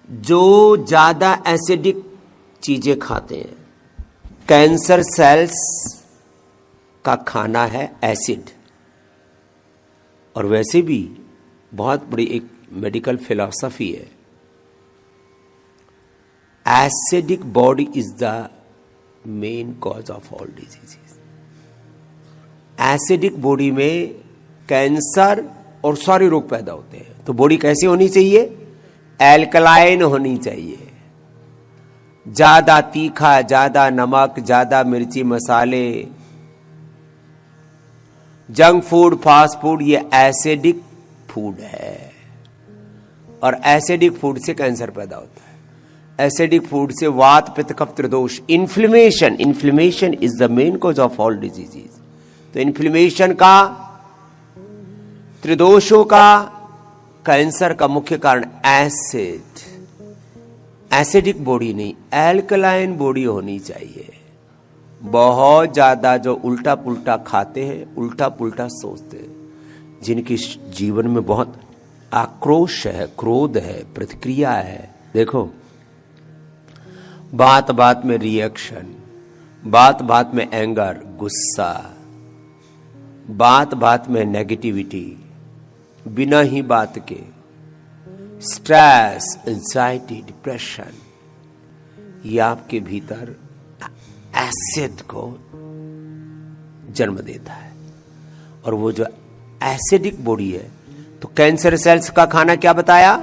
जो ज्यादा एसिडिक चीजें खाते हैं, कैंसर सेल्स का खाना है एसिड। और वैसे भी बहुत बड़ी एक मेडिकल फिलॉसफी है, acidic body is the main cause of all diseases. Acidic body में कैंसर और सारे रोग पैदा होते हैं। तो बॉडी कैसी होनी चाहिए? एल्कलाइन होनी चाहिए। ज्यादा तीखा, ज्यादा नमक, ज्यादा मिर्ची मसाले, जंक फूड, फास्ट फूड, ये एसिडिक फूड है। और एसिडिक फूड से कैंसर पैदा होता है। एसिडिक फूड से वात, पित्त, कफ, त्रिदोष, inflammation is the main cause of all diseases. तो इन्फ्लेमेशन का, त्रिदोषों का, कैंसर का मुख्य कारण एसिड। एसिडिक बॉडी नहीं, एल्कलाइन बॉडी होनी चाहिए। बहुत ज्यादा जो उल्टा पुल्टा खाते हैं, उल्टा पुल्टा सोचते हैं, जिनकी जीवन में बहुत आक्रोश है, क्रोध है, प्रतिक्रिया है। देखो, बात बात में रिएक्शन, बात बात में एंगर, गुस्सा, बात बात में नेगेटिविटी, बिना ही बात के स्ट्रेस, एंजाइटी, डिप्रेशन, ये आपके भीतर एसिड को जन्म देता है। और वो जो एसिडिक बॉडी है, तो कैंसर सेल्स का खाना क्या बताया?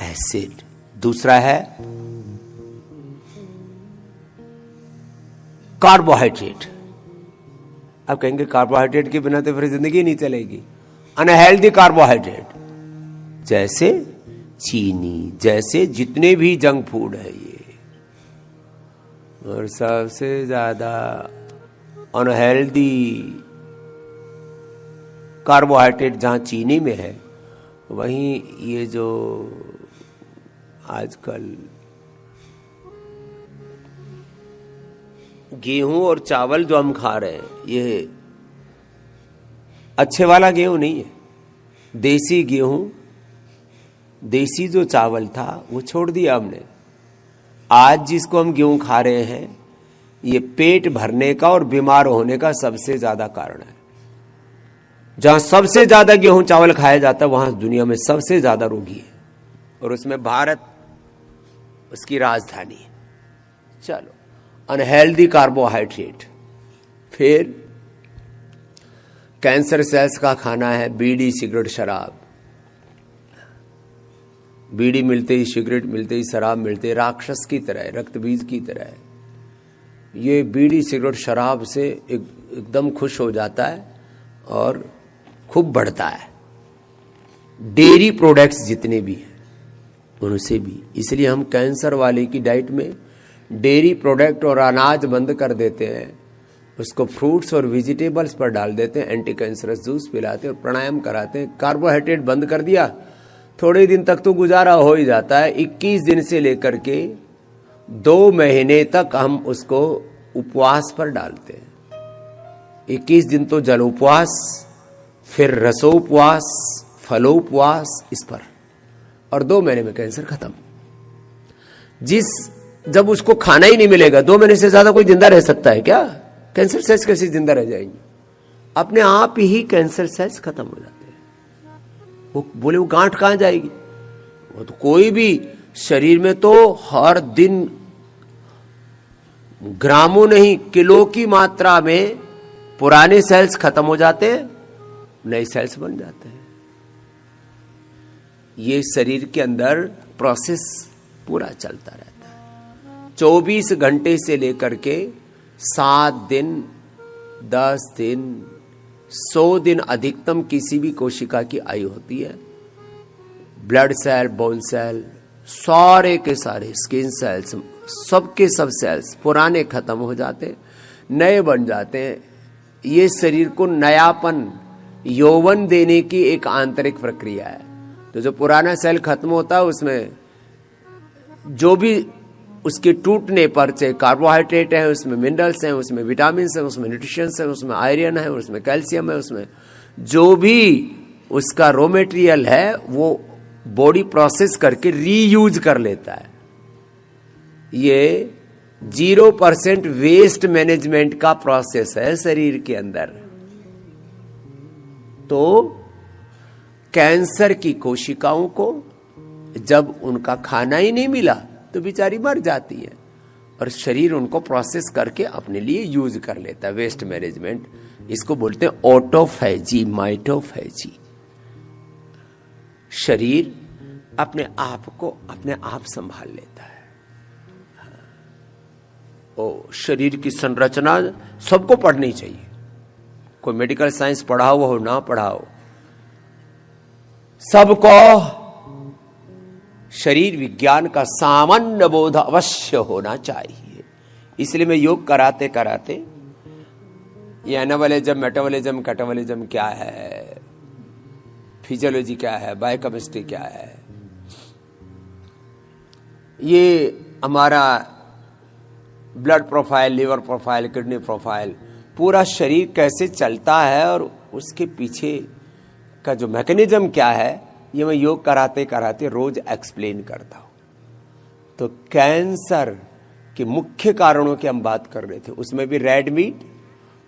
एसिड। दूसरा है कार्बोहाइड्रेट। अब कहेंगे कार्बोहाइड्रेट के बिना तो फिर जिंदगी नहीं चलेगी। अनहेल्दी कार्बोहाइड्रेट, जैसे चीनी, जैसे जितने भी जंक फूड है ये। और सबसे ज्यादा अनहेल्दी कार्बोहाइड्रेट जहां चीनी में है, वहीं ये जो आजकल गेहूं और चावल जो हम खा रहे हैं, ये अच्छे वाला गेहूं नहीं है। देसी गेहूं, देसी जो चावल था वो छोड़ दिया हमने। आज जिसको हम गेहूं खा रहे हैं, ये पेट भरने का और बीमार होने का सबसे ज्यादा कारण है। जहां सबसे ज्यादा गेहूं चावल खाया जाता है, वहां दुनिया में सबसे ज्यादा रोगी है, और उसमें भारत उसकी राजधानी है। चलो, अनहेल्दी कार्बोहाइड्रेट। फिर कैंसर सेल्स का खाना है बीड़ी, सिगरेट, शराब। बीड़ी मिलते ही, सिगरेट मिलते ही, शराब मिलते ही राक्षस की तरह है, रक्त बीज की तरह है। ये बीड़ी, सिगरेट, शराब से एकदम खुश हो जाता है और खूब बढ़ता है। डेयरी प्रोडक्ट्स जितने भी हैं उनसे भी। इसलिए हम कैंसर वाले की डाइट में डेयरी प्रोडक्ट और अनाज बंद कर देते हैं, उसको फ्रूट्स और वेजिटेबल्स पर डाल देते हैं, एंटी कैंसरस जूस पिलाते हैं और प्राणायाम कराते हैं। कार्बोहाइड्रेट बंद कर दिया, थोड़े दिन तक तो गुजारा हो ही जाता है। 21 दिन से लेकर के 2 महीने तक हम उसको उपवास पर डालते हैं। 21 दिन तो जल उपवास, फिर रसोपवास, फलोपवास, इस पर, और 2 महीने में कैंसर खत्म। जब उसको खाना ही नहीं मिलेगा, 2 महीने से ज्यादा कोई जिंदा रह सकता है क्या? कैंसर सेल्स कैसे जिंदा रह जाएंगे? अपने आप ही कैंसर सेल्स खत्म हो जाते हैं। वो बोले वो गांठ कहां जाएगी? वो तो कोई भी शरीर में तो हर दिन ग्रामों नहीं, किलो की मात्रा में पुराने सेल्स खत्म हो जाते हैं, नए सेल्स बन जाते हैं। ये शरीर के अंदर प्रोसेस पूरा चलता रहता है। 24 घंटे से लेकर के 7 दिन, 10 दिन, 100 दिन अधिकतम किसी भी कोशिका की आयु होती है। ब्लड सेल, बोन सेल, सारे के सारे स्किन सेल्स, सबके सब सेल्स पुराने खत्म हो जाते, नए बन जाते हैं। ये शरीर को नयापन, यौवन देने की एक आंतरिक प्रक्रिया है। तो जो पुराना सेल खत्म होता है, उसमें जो भी उसके टूटने पर, चाहे कार्बोहाइड्रेट है, उसमें मिनरल्स हैं, उसमें विटामिन है, उसमें न्यूट्रिशंस है, उसमें आयरन है, उसमें कैल्शियम है, उसमें जो भी उसका रॉ मटेरियल है, वो बॉडी प्रोसेस करके रीयूज कर लेता है। ये 0% वेस्ट मैनेजमेंट का प्रोसेस है शरीर के अंदर। तो कैंसर की कोशिकाओं को जब उनका खाना ही नहीं मिला तो बेचारी मर जाती है, और शरीर उनको प्रोसेस करके अपने लिए यूज कर लेता है। वेस्ट मैनेजमेंट, इसको बोलते हैं ऑटोफैजी, माइटोफैजी। शरीर अपने आप को अपने आप संभाल लेता है। शरीर की संरचना सबको पढ़नी चाहिए, कोई मेडिकल साइंस पढ़ा हुआ हो ना पढ़ा हो, सबको शरीर विज्ञान का सामान्य बोध अवश्य होना चाहिए। इसलिए मैं योग कराते कराते ये एनाबॉलिज्म, मेटाबॉलिज्म, कैटाबॉलिज्म क्या है, फिजियोलॉजी क्या है, बायोकेमिस्ट्री क्या है, ये हमारा blood profile, liver profile, kidney profile, पूरा शरीर कैसे चलता है और उसके पीछे का जो मैकेनिज्म क्या है, ये मैं योग कराते कराते रोज एक्सप्लेन करता हूं। तो कैंसर के मुख्य कारणों की हम बात कर रहे थे, उसमें भी रेड मीट,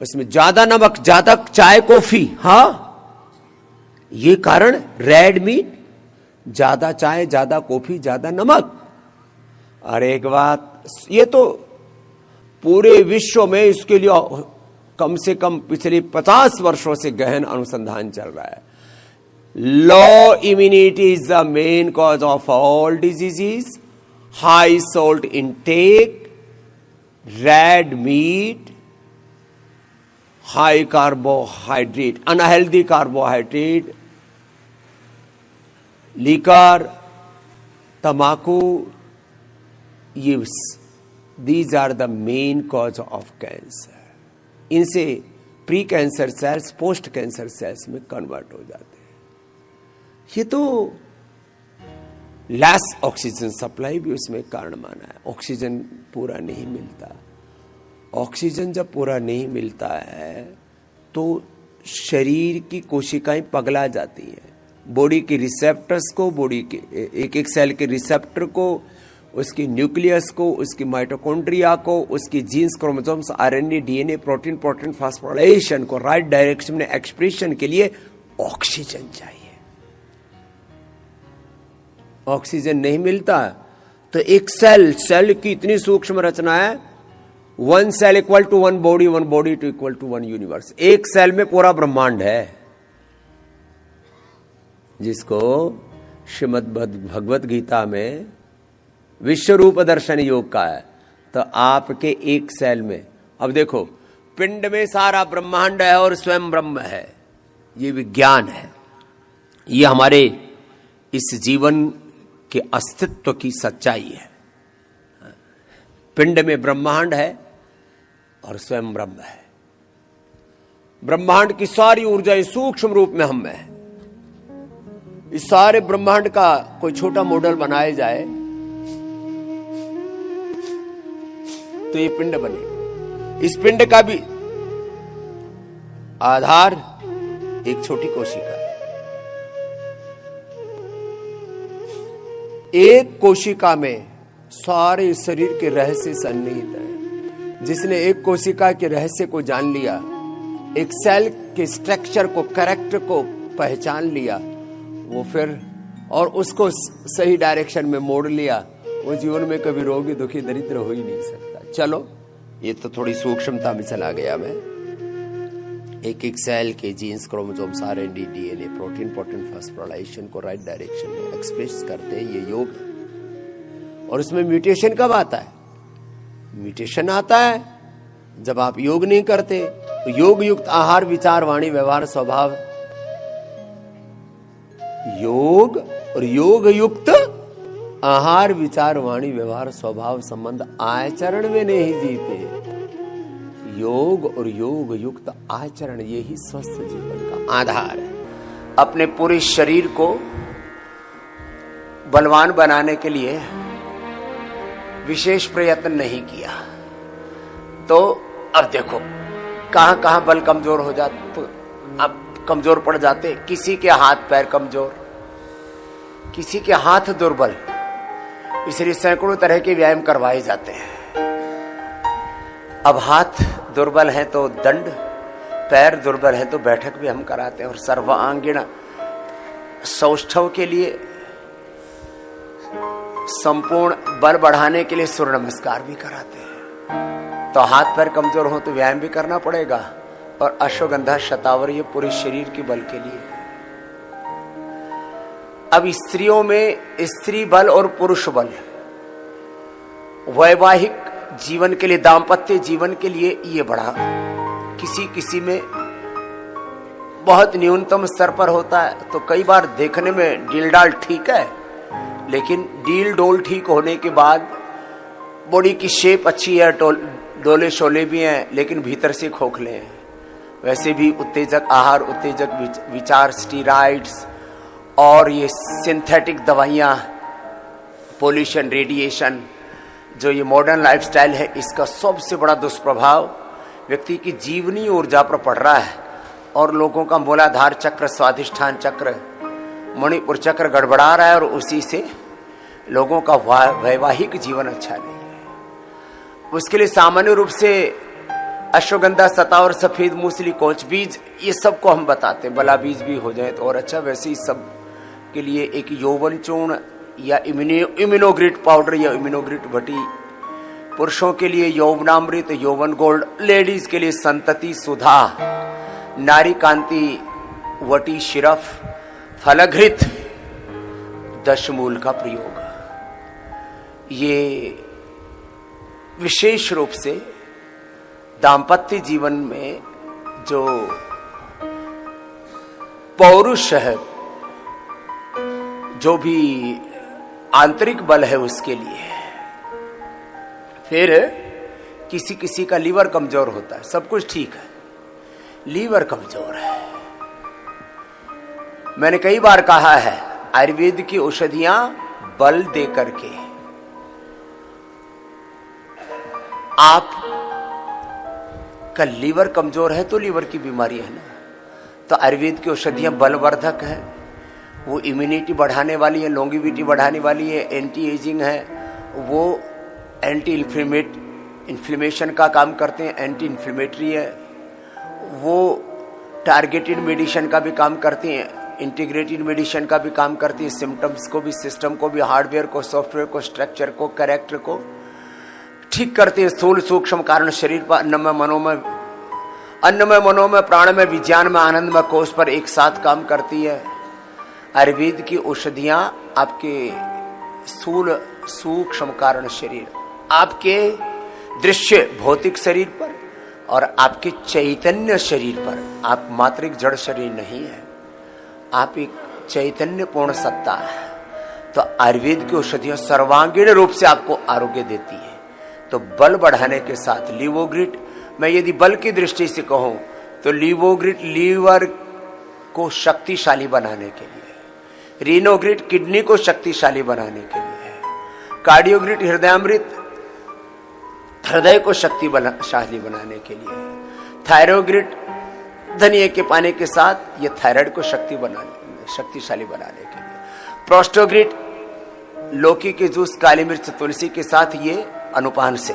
उसमें ज्यादा नमक, ज्यादा चाय कॉफी, हाँ ये कारण, रेड मीट, ज्यादा चाय, ज्यादा कॉफी, ज्यादा नमक। और एक बात, ये तो पूरे विश्व में इसके लिए कम से कम पिछले 50 वर्षों से गहन अनुसंधान चल रहा है। Low immunity is the main cause of all diseases, high salt intake, red meat, high carbohydrate, unhealthy carbohydrate, liquor, तंबाकू, ये these are the main cause of cancer. इनसे pre cancer cells post cancer cells में convert हो जाते हैं। ये तो less oxygen supply भी उसमें कारण माना है। ऑक्सीजन पूरा नहीं मिलता। ऑक्सीजन जब पूरा नहीं मिलता है तो शरीर की कोशिकाएं पगला जाती हैं। बॉडी के रिसेप्टर्स को, बॉडी के एक एक सेल के रिसेप्टर को, उसकी न्यूक्लियस को, उसकी माइटोकॉन्ड्रिया को, उसकी genes, chromosomes, RNA, DNA, protein phosphorylation को राइट डायरेक्शन में एक्सप्रेशन के लिए ऑक्सीजन चाहिए। ऑक्सीजन नहीं मिलता तो एक सेल की इतनी सूक्ष्म रचना है, 1 cell equal to 1 body, 1 body to equal to 1 universe. एक सेल में पूरा ब्रह्मांड है, जिसको श्रीमद् भगवत गीता में विश्व रूप दर्शन योग का है। तो आपके एक सेल में, अब देखो, पिंड में सारा ब्रह्मांड है और स्वयं ब्रह्म है। ये विज्ञान है, ये हमारे इस जीवन के अस्तित्व की सच्चाई है। पिंड में ब्रह्मांड है और स्वयं ब्रह्म है। ब्रह्मांड की सारी ऊर्जा सूक्ष्म रूप में हम में है। इस सारे ब्रह्मांड का कोई छोटा मॉडल बनाया जाए तो ये पिंड बनेगा। इस पिंड का भी आधार एक छोटी कोशिका है। एक कोशिका में सारे शरीर के रहस्य सन्निहित है। जिसने एक कोशिका के रहस्य को जान लिया, एक सेल के स्ट्रक्चर को, कैरेक्टर को पहचान लिया, वो फिर और उसको सही डायरेक्शन में मोड़ लिया, वो जीवन में कभी रोगी, दुखी, दरिद्र हो ही नहीं सकता। चलो, ये तो थोड़ी सूक्ष्मता में चला गया मैं। एक एक सेल के genes, chromosomes, RNA, DNA, protein phosphorylation को राइट डायरेक्शन में एक्सप्रेस करते हैं, ये योग। और इसमें म्यूटेशन कब आता है? म्यूटेशन आता है जब आप योग नहीं करते। तो योग युक्त आहार, विचार, वाणी, व्यवहार, स्वभाव, योग और योग युक्त आहार, विचार, वाणी, व्यवहार, स्वभाव, संबंध, आचरण में नहीं जीते। योग और योग युक्त आचरण, यही स्वस्थ जीवन का आधार है। अपने पूरे शरीर को बलवान बनाने के लिए विशेष प्रयत्न नहीं किया तो अब देखो कहां कहां बल कमजोर हो जाते, तो अब कमजोर पड़ जाते। किसी के हाथ पैर कमजोर, किसी के हाथ दुर्बल, इसलिए सैकड़ों तरह के व्यायाम करवाए जाते हैं। अब हाथ दुर्बल है तो दंड, पैर दुर्बल है तो बैठक भी हम कराते हैं, और सर्वांगीण सौष्ठव के लिए, संपूर्ण बल बढ़ाने के लिए सूर्य नमस्कार भी कराते हैं। तो हाथ पैर कमजोर हो तो व्यायाम भी करना पड़ेगा, और अश्वगंधा शतावरी ये पूरे शरीर के बल के लिए। अब स्त्रियों में स्त्री बल और पुरुष बल, वैवाहिक जीवन के लिए, दाम्पत्य जीवन के लिए ये बढ़ा किसी किसी में बहुत न्यूनतम स्तर पर होता है। तो कई बार देखने में डील डाल ठीक है, लेकिन डील डोल ठीक होने के बाद बॉडी की शेप अच्छी है, डोले शोले भी हैं, लेकिन भीतर से खोखले हैं। वैसे भी उत्तेजक आहार, उत्तेजक विचार, स्टीरॉइड्स और ये सिंथेटिक दवाइयाँ, पोल्यूशन, रेडिएशन, जो ये मॉडर्न लाइफस्टाइल है, इसका सबसे बड़ा दुष्प्रभाव व्यक्ति की जीवनी ऊर्जा पर पड़ रहा है, और लोगों का मूलाधार चक्र, स्वाधिष्ठान चक्र, मणिपुर चक्र गड़बड़ा रहा है, और उसी से लोगों का वैवाहिक जीवन अच्छा नहीं है। उसके लिए सामान्य रूप से अश्वगंधा, शतावर, सफेद मूसली, कोच बीज, ये सब को हम बताते हैं। बला बीज भी हो जाए तो और अच्छा। वैसे इस सब के लिए एक यौवन चूर्ण या इम्यूनोग्रिट पाउडर या इम्यूनोग्रिट भटी, पुरुषों के लिए यौवनामृत, यौवन गोल्ड, लेडीज के लिए संतति सुधा, नारी कांति वटी शिरफ, फलघृत, दशमूल का प्रयोग। ये विशेष रूप से दाम्पत्य जीवन में जो पौरुष है, जो भी आंतरिक बल है, उसके लिए। फिर किसी किसी का लीवर कमजोर होता है, सब कुछ ठीक है, लीवर कमजोर है। मैंने कई बार कहा है, आयुर्वेद की औषधियां बल दे करके, आप का लीवर कमजोर है तो लीवर की बीमारी है ना, तो आयुर्वेद की औषधियां बलवर्धक है, वो इम्यूनिटी बढ़ाने वाली है, लॉन्गिविटी बढ़ाने वाली है, एंटी एजिंग है, वो एंटी इन्फ्लेमेशन का काम करते हैं, एंटी इन्फ्लेमेटरी है, वो टारगेटेड मेडिसिन का भी काम करती हैं, इंटीग्रेटेड मेडिसिन का भी काम करती है, सिम्टम्स को भी, सिस्टम को भी, हार्डवेयर को, सॉफ्टवेयर को, स्ट्रक्चर को, कैरेक्टर को ठीक करती है। स्थूल सूक्ष्म कारण शरीर पर, अन्नमय मनोमय, प्राणमय, विज्ञान में, आनंद में, कोष पर एक साथ काम करती है। आयुर्वेद की औषधियां आपके स्थूल सूक्ष्म कारण शरीर, आपके दृश्य भौतिक शरीर पर और आपके चैतन्य शरीर पर, आप मात्रिक जड़ शरीर नहीं है, आप एक चैतन्य पूर्ण सत्ता है। तो आयुर्वेद की औषधियां सर्वांगीण रूप से आपको आरोग्य देती है। तो बल बढ़ाने के साथ लीवोग्रिट, मैं यदि बल की दृष्टि से कहूं तो लीवोग्रिट लीवर को शक्तिशाली बनाने के लिए, रीनोग्रिट किडनी को शक्तिशाली बनाने के लिए, कार्डियोग्रिट हृदयामृत हृदय को शक्तिशाली बनाने के लिए, थायरोग्रिट धनिया के पानी के साथ ये थायराइड को शक्तिशाली बनाने के लिए, प्रोस्टोग्रिट लौकी के जूस, काली मिर्च, तुलसी के साथ ये अनुपान से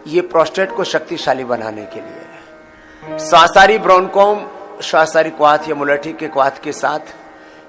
ये प्रोस्टेट को शक्तिशाली बनाने के लिए, स्वासारी ब्रोनकोम, स्वासारी क्वाथ या मुलठी के क्वाथ के साथ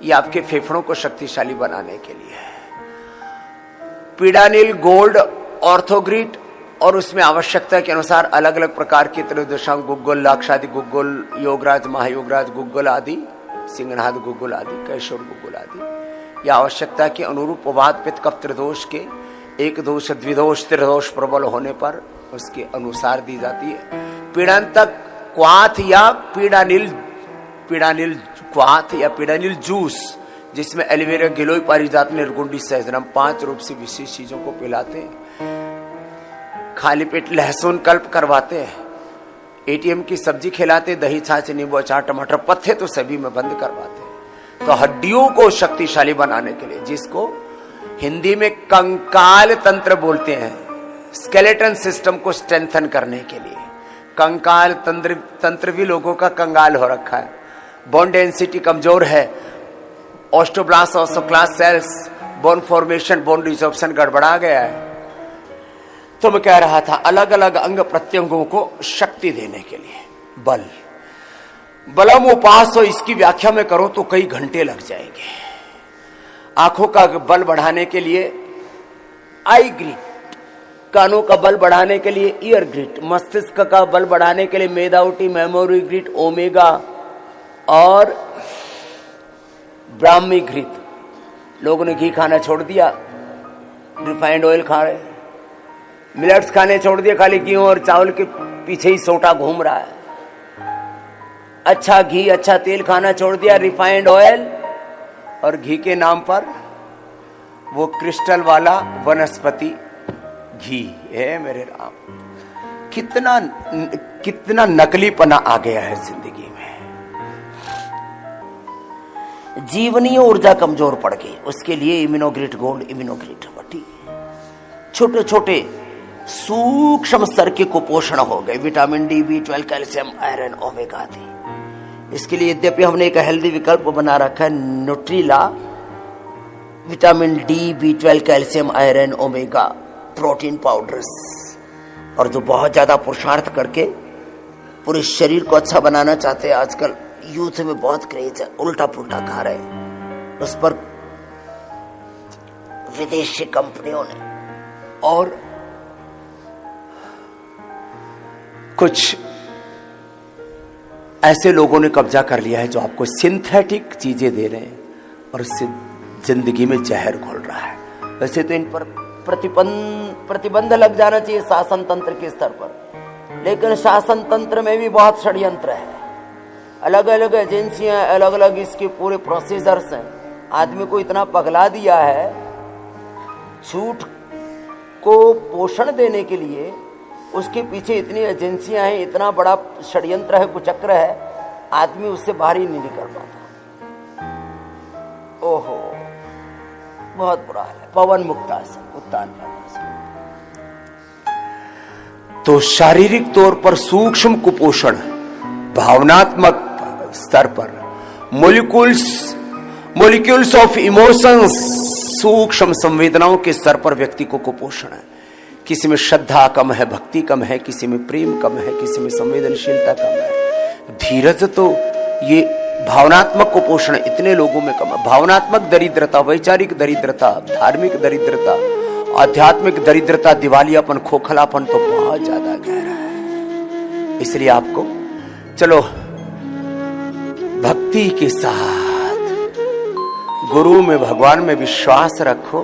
ये आपके फेफड़ों को शक्तिशाली बनाने के लिए, पीडानिल गोल्ड, ऑर्थोग्रिट, और उसमें आवश्यकता के अनुसार अलग अलग प्रकार के त्रयोदशांग गुग्गुल, लाक्षादि गुग्गुल, योगराज, महायोगराज गुग्गुल आदि, सिंहनाद गुग्गुल आदि, कैशोर गुग्गुल आदि, या आवश्यकता के अनुरूप वात पित्त कफ त्रिदोष के एक दोष, द्विदोष, त्रिदोष प्रबल होने पर उसके अनुसार दी जाती है। पीड़ांतक क्वाथ या पीडानिल क्वाथ या पीडानिल जूस, जिसमें एलोवेरा, गिलोय, पारिजात, निर्गुंडी, सहजनम 5 रूप से विशेष चीजों को पिलाते हैं। खाली पेट लहसुन कल्प करवाते हैं, एटीएम की सब्जी खिलाते, दही, छाछ, नींबू, अचार, टमाटर, पत्ते तो सभी में बंद करवाते हैं। तो हड्डियों को शक्तिशाली बनाने के लिए, जिसको हिंदी में कंकाल तंत्र बोलते हैं, स्केलेटन सिस्टम को स्ट्रेंथन करने के लिए, कंकाल तंत्र भी लोगों का कंगाल हो रखा है, बोन डेंसिटी कमजोर है, osteoblast osteoclast cells, bone formation, bone resorption गड़बड़ा गया है। तो मैं कह रहा था अलग अलग अंग प्रत्यंगों को शक्ति देने के लिए बल, बलम उपास, तो इसकी व्याख्या में करो तो कई घंटे लग जाएंगे। आंखों का बल बढ़ाने के लिए आई ग्रिट, कानों का बल बढ़ाने के लिए ईयर ग्रिट, मस्तिष्क का बल बढ़ाने के लिए मेदाउटी, मेमोरी ग्रिट, ओमेगा और ब्राह्मी घृत। लोगों ने घी खाना छोड़ दिया, रिफाइंड ऑयल खा रहे, मिलेट्स खाने छोड़ दिए, खाली गेहूं और चावल के पीछे ही सोटा घूम रहा है। अच्छा घी अच्छा तेल खाना छोड़ दिया, रिफाइंड ऑयल और घी के नाम पर वो क्रिस्टल वाला वनस्पति घी है। मेरे राम, कितना नकलीपना आ गया है जिंदगी में। जीवनीय ऊर्जा कमजोर पड़ गई, उसके लिए इम्यूनोग्रिट गोल्ड, इम्यूनोग्रिट वटी, छोटे छोटे सूक्ष्म स्तर के कुपोषण हो गए, vitamin D, B12, calcium, iron, omega दी। इसके लिए यद्यपि हमने एक हेल्दी विकल्प बना रखा है, Nutrela, vitamin D, B12, calcium, iron, omega protein powders, और जो बहुत ज्यादा पुरुषार्थ करके पूरे शरीर को अच्छा बनाना चाहते हैं। आजकल यूथ में बहुत क्रेज है, उल्टा पुल्टा खा रहे हैं, उस पर विदेशी कंपनियों ने और कुछ ऐसे लोगों ने कब्जा कर लिया है जो आपको सिंथेटिक चीजें दे रहे हैं और उससे जिंदगी में जहर घोल रहा है। वैसे तो इन पर प्रतिबंध लग जाना चाहिए शासन तंत्र के स्तर पर, लेकिन शासन तंत्र में भी बहुत षड्यंत्र है, अलग अलग एजेंसियां, अलग अलग इसके पूरे प्रोसीजर्स हैं। आदमी को इतना पगला दिया है, झूठ को पोषण देने के लिए उसके पीछे इतनी एजेंसियां हैं, इतना बड़ा षड्यंत्र है, कुचक्र है, आदमी उससे बाहर ही नहीं निकल पाता। ओहो, बहुत बुरा है। पवन मुक्तासन, उत्तान पद्मासन। तो शारीरिक तौर पर सूक्ष्म कुपोषण, भावनात्मक स्तर पर मोलिक्यूल्स ऑफ इमोशंस, सूक्ष्म संवेदनाओं के स्तर पर व्यक्ति को कुपोषण है। किसी में श्रद्धा कम है, भक्ति कम है, किसी में प्रेम कम है, किसी में संवेदनशीलता कम है, धीरज, तो ये भावनात्मक कुपोषण इतने लोगों में कम है। भावनात्मक दरिद्रता, वैचारिक दरिद्रता, धार्मिक दरिद्रता, आध्यात्मिक दरिद्रता, दिवालियापन, खोखलापन तो बहुत ज्यादा गहरा है। इसलिए आपको चलो भक्ति के साथ गुरु में, भगवान में विश्वास रखो,